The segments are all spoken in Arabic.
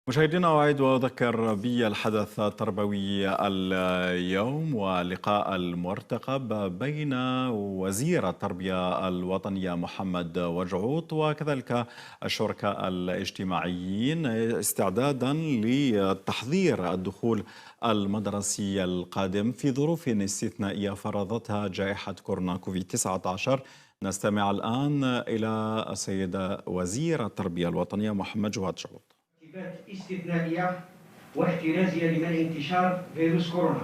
مشاهدينا، أعيد وأذكر بالحدث التربوي اليوم واللقاء المرتقب بين وزير التربية الوطنية محمد وجعوط وكذلك الشركاء الاجتماعيين استعدادا لتحضير الدخول المدرسي القادم في ظروف استثنائية فرضتها جائحة كورونا كوفيد-19. نستمع الآن إلى السيد وزير التربية الوطنية محمد وجعوط. استثنائية واحترازية لمنع انتشار فيروس كورونا.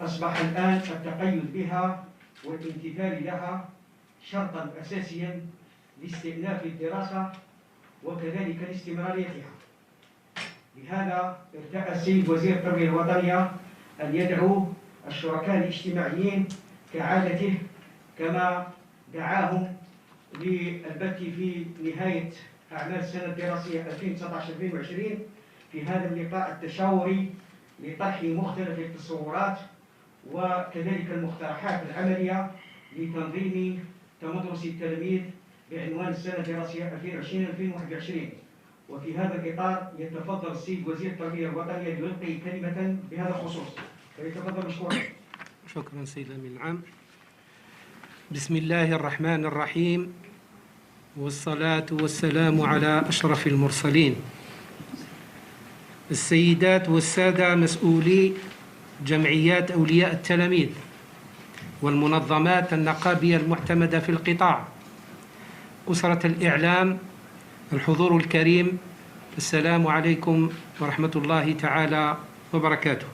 أصبح الآن التقيد بها والامتثال لها شرطا أساسيا لاستئناف الدراسة وكذلك لاستمراريتها. لهذا ارتأى السيد وزير التربية الوطنية أن يدعو الشركاء الاجتماعيين كعادته كما دعاهم للبت في نهاية أعمال السنة الدراسية 2019-2020 في هذا اللقاء التشاوري لطرح مختلف التصورات وكذلك المقترحات العملية لتنظيم تمدرس التلاميذ بعنوان السنة الدراسية 2020-2021. وفي هذا الإطار يتفضل السيد وزير التربية الوطنية ليلقي كلمة بهذا الخصوص. فليتفضل مشكورا. شكرا سيد الأمين العام. بسم الله الرحمن الرحيم، والصلاة والسلام على أشرف المرسلين. السيدات والسادة مسؤولي جمعيات أولياء التلاميذ والمنظمات النقابية المعتمدة في القطاع، أسرة الإعلام، الحضور الكريم، السلام عليكم ورحمة الله تعالى وبركاته.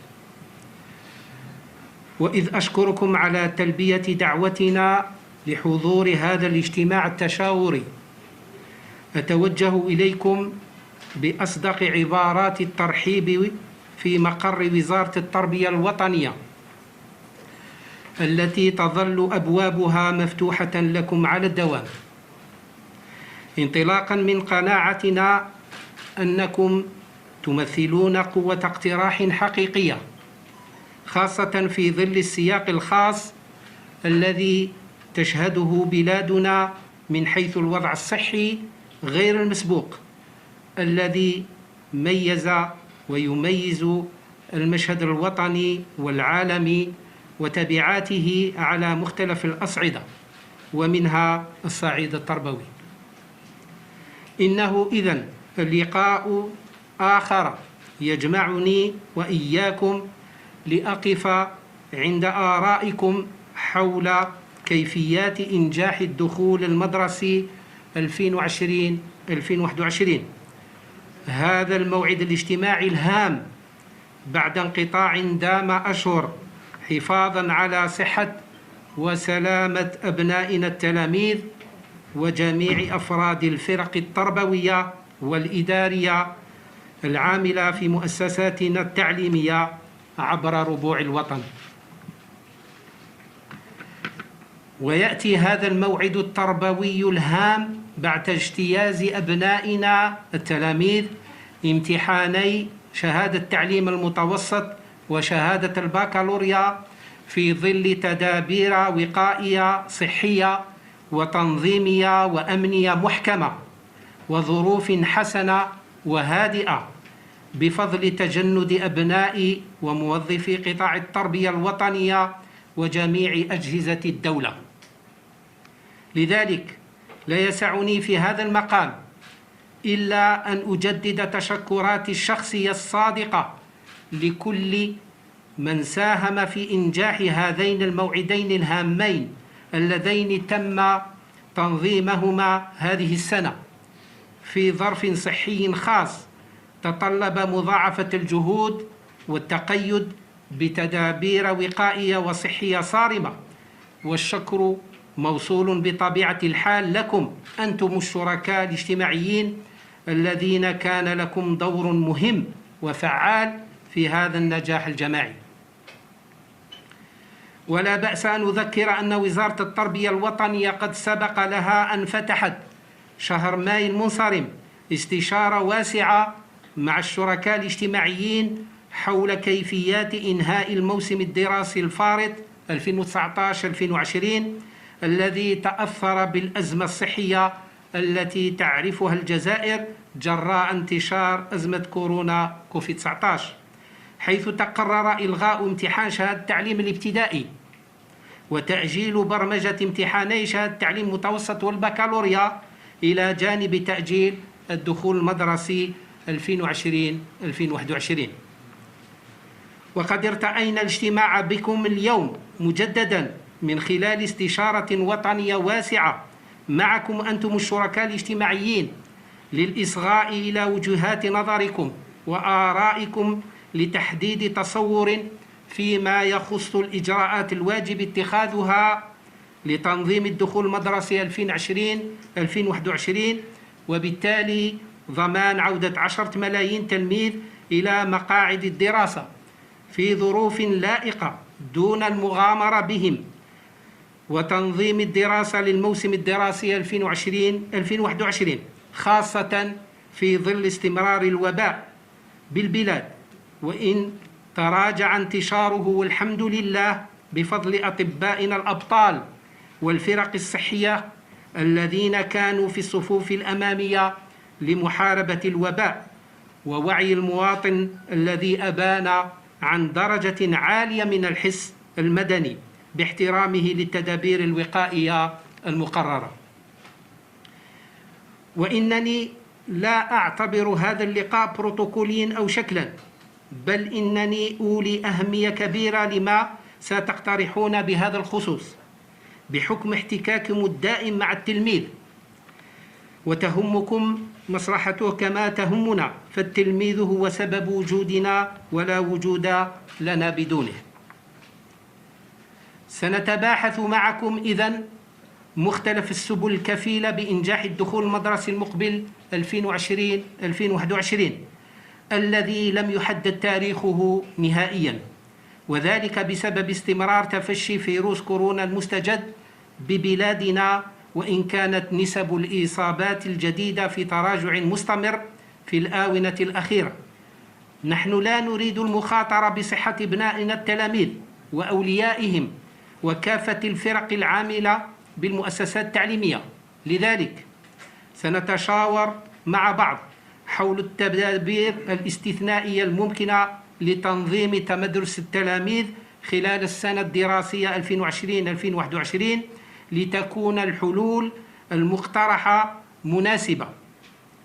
وإذ أشكركم على تلبية دعوتنا لحضور هذا الاجتماع التشاوري، أتوجه إليكم بأصدق عبارات الترحيب في مقر وزارة التربية الوطنية التي تظل أبوابها مفتوحة لكم على الدوام، انطلاقا من قناعتنا أنكم تمثلون قوة اقتراح حقيقية، خاصة في ظل السياق الخاص الذي تشهده بلادنا من حيث الوضع الصحي غير المسبوق الذي ميز ويميز المشهد الوطني والعالمي وتبعاته على مختلف الأصعدة ومنها الصعيد التربوي. إنه إذن اللقاء آخر يجمعني وإياكم لأقف عند آرائكم حول كيفيات إنجاح الدخول المدرسي 2020-2021، هذا الموعد الاجتماعي الهام بعد انقطاع دام أشهر، حفاظاً على صحة وسلامة أبنائنا التلاميذ وجميع أفراد الفرق التربوية والإدارية العاملة في مؤسساتنا التعليمية عبر ربوع الوطن. ويأتي هذا الموعد التربوي الهام بعد اجتياز أبنائنا التلاميذ امتحاني شهادة التعليم المتوسط وشهادة البكالوريا في ظل تدابير وقائية صحية وتنظيمية وأمنية محكمة وظروف حسنة وهادئة بفضل تجند أبناء وموظفي قطاع التربية الوطنية وجميع أجهزة الدولة. لذلك لا يسعني في هذا المقام إلا أن أجدد تشكراتي الشخصية الصادقة لكل من ساهم في إنجاح هذين الموعدين الهامين اللذين تم تنظيمهما هذه السنة في ظرف صحي خاص تطلب مضاعفة الجهود والتقيد بتدابير وقائية وصحية صارمة. والشكر موصول بطبيعة الحال لكم أنتم الشركاء الاجتماعيين الذين كان لكم دور مهم وفعال في هذا النجاح الجماعي. ولا بأس أن أذكر أن وزارة التربية الوطنية قد سبق لها أن فتحت شهر ماي المنصرم استشارة واسعة مع الشركاء الاجتماعيين حول كيفيات إنهاء الموسم الدراسي الفارط 2019-2020 الذي تأثر بالأزمة الصحية التي تعرفها الجزائر جراء انتشار أزمة كورونا كوفيد-19، حيث تقرر إلغاء امتحان شهادة التعليم الابتدائي وتأجيل برمجة امتحاني شهادة التعليم المتوسط والبكالوريا، إلى جانب تأجيل الدخول المدرسي 2020-2021. وقد ارتأينا الاجتماع بكم اليوم مجددا من خلال استشارة وطنية واسعة معكم أنتم الشركاء الاجتماعيين للإصغاء إلى وجهات نظركم وآرائكم لتحديد تصور فيما يخص الإجراءات الواجب اتخاذها لتنظيم الدخول المدرسي 2020-2021، وبالتالي ضمان عودة 10 ملايين تلميذ إلى مقاعد الدراسة في ظروف لائقة دون المغامرة بهم، وتنظيم الدراسة للموسم الدراسي 2020-2021، خاصة في ظل استمرار الوباء بالبلاد، وإن تراجع انتشاره والحمد لله بفضل أطبائنا الأبطال والفرق الصحية الذين كانوا في الصفوف الأمامية لمحاربة الوباء، ووعي المواطن الذي أبان عن درجة عالية من الحس المدني باحترامه للتدابير الوقائية المقررة. وإنني لا أعتبر هذا اللقاء بروتوكوليا أو شكلا، بل إنني أولي أهمية كبيرة لما ستقترحون بهذا الخصوص، بحكم احتكاككم الدائم مع التلميذ، وتهمكم مصلحته كما تهمنا، فالتلميذ هو سبب وجودنا ولا وجود لنا بدونه. سنتباحث معكم إذن مختلف السبل الكفيلة بإنجاح الدخول المدرسي المقبل 2020-2021 الذي لم يحدد تاريخه نهائيا، وذلك بسبب استمرار تفشي فيروس كورونا المستجد ببلادنا، وإن كانت نسب الإصابات الجديدة في تراجع مستمر في الآونة الأخيرة. نحن لا نريد المخاطرة بصحة أبنائنا التلاميذ وأوليائهم وكافة الفرق العاملة بالمؤسسات التعليمية، لذلك سنتشاور مع بعض حول التدابير الاستثنائية الممكنة لتنظيم تمدرس التلاميذ خلال السنة الدراسية 2020-2021 لتكون الحلول المقترحة مناسبة،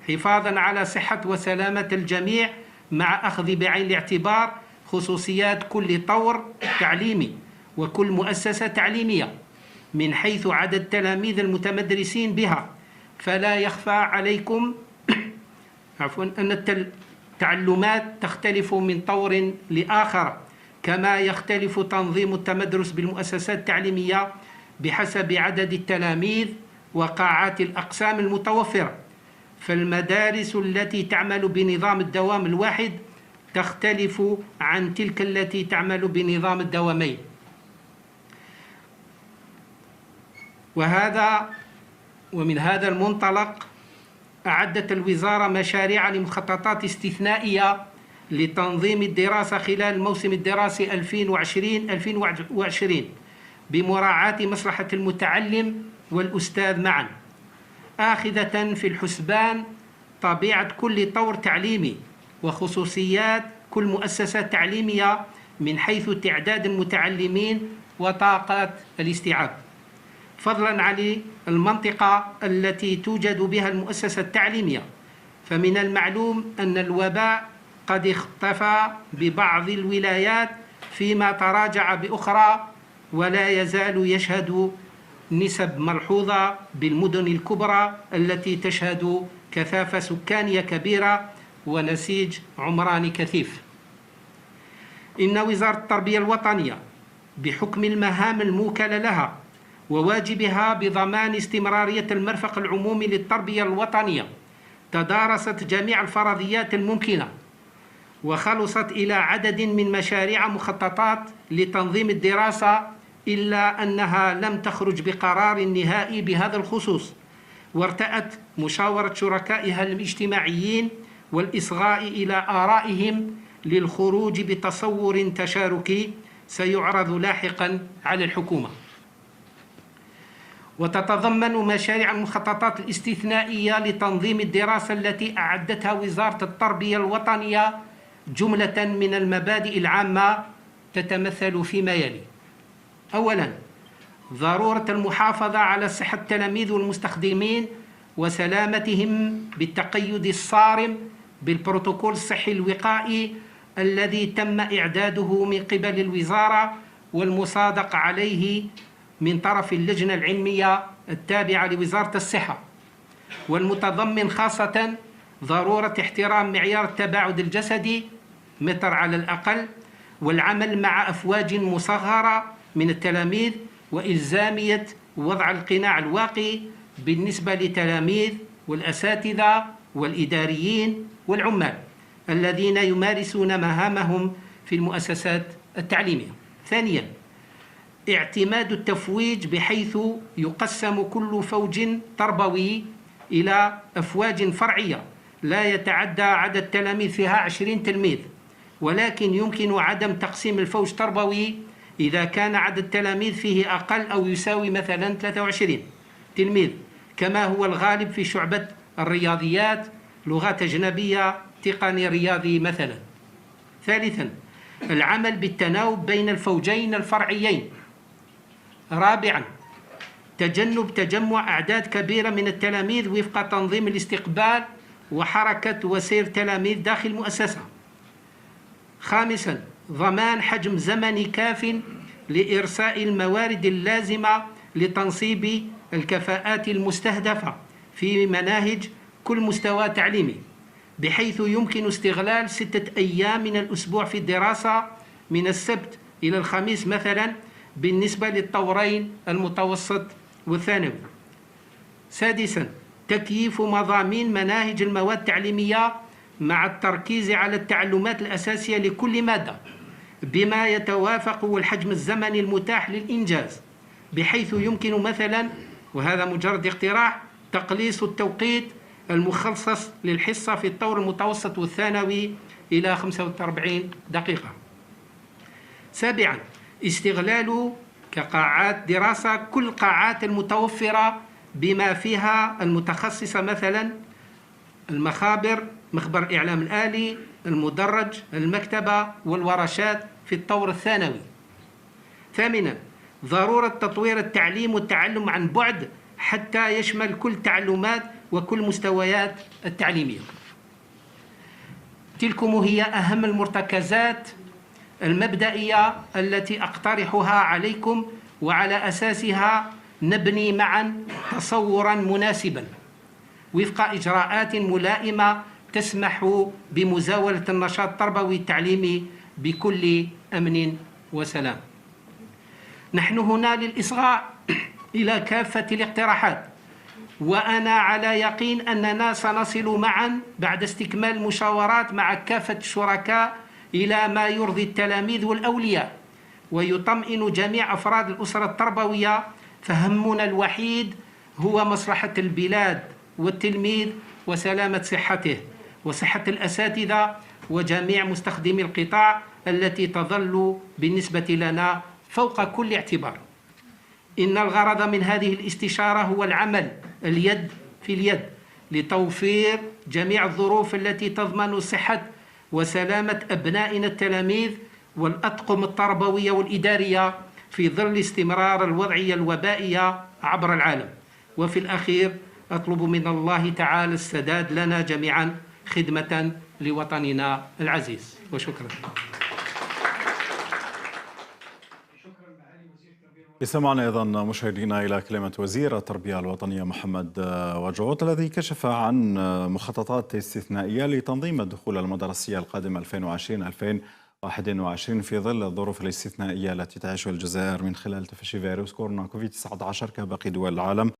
حفاظاً على صحة وسلامة الجميع مع أخذ بعين الاعتبار خصوصيات كل طور تعليمي وكل مؤسسة تعليمية من حيث عدد التلاميذ المتمدرسين بها. فلا يخفى عليكم أن التعلمات تختلف من طور لآخر، كما يختلف تنظيم التمدرس بالمؤسسات التعليمية بحسب عدد التلاميذ وقاعات الأقسام المتوفرة، فالمدارس التي تعمل بنظام الدوام الواحد تختلف عن تلك التي تعمل بنظام الدوامين. ومن هذا المنطلق أعدت الوزارة مشاريع لمخططات استثنائية لتنظيم الدراسة خلال الموسم الدراسي 2020-2021 بمراعاة مصلحة المتعلم والأستاذ معا، آخذة في الحسبان طبيعة كل طور تعليمي وخصوصيات كل مؤسسة تعليمية من حيث تعداد المتعلمين وطاقة الاستيعاب، فضلاً عن المنطقة التي توجد بها المؤسسة التعليمية. فمن المعلوم أن الوباء قد اختفى ببعض الولايات فيما تراجع بأخرى، ولا يزال يشهد نسب ملحوظة بالمدن الكبرى التي تشهد كثافة سكانية كبيرة ونسيج عمراني كثيف. إن وزارة التربية الوطنية بحكم المهام الموكلة لها وواجبها بضمان استمرارية المرفق العمومي للتربية الوطنية تدارست جميع الفرضيات الممكنة، وخلصت إلى عدد من مشاريع مخططات لتنظيم الدراسة، إلا أنها لم تخرج بقرار نهائي بهذا الخصوص، وارتأت مشاورة شركائها الاجتماعيين والإصغاء إلى آرائهم للخروج بتصور تشاركي سيعرض لاحقا على الحكومة. وتتضمن مشاريع المخططات الاستثنائية لتنظيم الدراسة التي أعدتها وزارة التربية الوطنية جملة من المبادئ العامة تتمثل فيما يلي: أولاً، ضرورة المحافظة على صحة التلاميذ والمستخدمين وسلامتهم بالتقيد الصارم بالبروتوكول الصحي الوقائي الذي تم إعداده من قبل الوزارة والمصادق عليه من طرف اللجنة العلمية التابعة لوزارة الصحة، والمتضمن خاصة ضرورة احترام معيار التباعد الجسدي متر على الأقل، والعمل مع أفواج مصغرة من التلاميذ، وإلزامية وضع القناع الواقي بالنسبة للتلاميذ والأساتذة والإداريين والعمال الذين يمارسون مهامهم في المؤسسات التعليمية. ثانياً، اعتماد التفويج بحيث يقسم كل فوج تربوي إلى أفواج فرعية لا يتعدى عدد التلاميذ فيها 20 تلميذ، ولكن يمكن عدم تقسيم الفوج التربوي إذا كان عدد التلاميذ فيه أقل أو يساوي مثلا 23 تلميذ، كما هو الغالب في شعبة الرياضيات، لغات أجنبية، تقني رياضي مثلا. ثالثا، العمل بالتناوب بين الفوجين الفرعيين. رابعا، تجنب تجمع أعداد كبيرة من التلاميذ وفق تنظيم الاستقبال وحركة وسير تلاميذ داخل المؤسسة. خامسا، ضمان حجم زمني كاف لإرساء الموارد اللازمة لتنصيب الكفاءات المستهدفة في مناهج كل مستوى تعليمي، بحيث يمكن استغلال 6 أيام من الأسبوع في الدراسة من السبت إلى الخميس مثلا بالنسبة للطورين المتوسط والثانوي. سادسا، تكييف مضامين مناهج المواد التعليمية مع التركيز على التعلمات الأساسية لكل مادة بما يتوافق والحجم الزمني المتاح للإنجاز، بحيث يمكن مثلا، وهذا مجرد اقتراح، تقليص التوقيت المخصص للحصة في الطور المتوسط والثانوي إلى 45 دقيقة. سابعا، استغلال كقاعات دراسة كل القاعات المتوفرة بما فيها المتخصصة، مثلا المخابر، مخبر الإعلام الآلي، المدرج، المكتبة والورشات في الطور الثانوي. ثامنا، ضرورة تطوير التعليم والتعلم عن بعد حتى يشمل كل التعلمات وكل مستويات التعليمية. تلكم هي أهم المرتكزات المبدئية التي أقترحها عليكم، وعلى أساسها نبني معا تصورا مناسبا وفق إجراءات ملائمة تسمح بمزاولة النشاط التربوي التعليمي بكل أمن وسلام. نحن هنا للإصغاء إلى كافة الاقتراحات، وأنا على يقين أننا سنصل معا بعد استكمال المشاورات مع كافة الشركاء إلى ما يرضي التلاميذ والأولياء ويطمئن جميع أفراد الأسرة التربوية، فهمنا الوحيد هو مصلحة البلاد والتلميذ وسلامة صحته وصحة الأساتذة وجميع مستخدمي القطاع التي تظل بالنسبة لنا فوق كل اعتبار. إن الغرض من هذه الاستشارة هو العمل اليد في اليد لتوفير جميع الظروف التي تضمن صحة وسلامة أبنائنا التلاميذ والأطقم التربوية والإدارية في ظل استمرار الوضعية الوبائية عبر العالم. وفي الأخير أطلب من الله تعالى السداد لنا جميعا خدمة لوطننا العزيز، وشكرا. استمعنا أيضا مشاهدينا إلى كلمة وزير التربية الوطنية محمد وجعوط الذي كشف عن مخططات استثنائية لتنظيم الدخول المدرسي القادم 2020-2021 في ظل الظروف الاستثنائية التي تعيشها الجزائر من خلال تفشي فيروس كورونا كوفيد-19 كباقي دول العالم.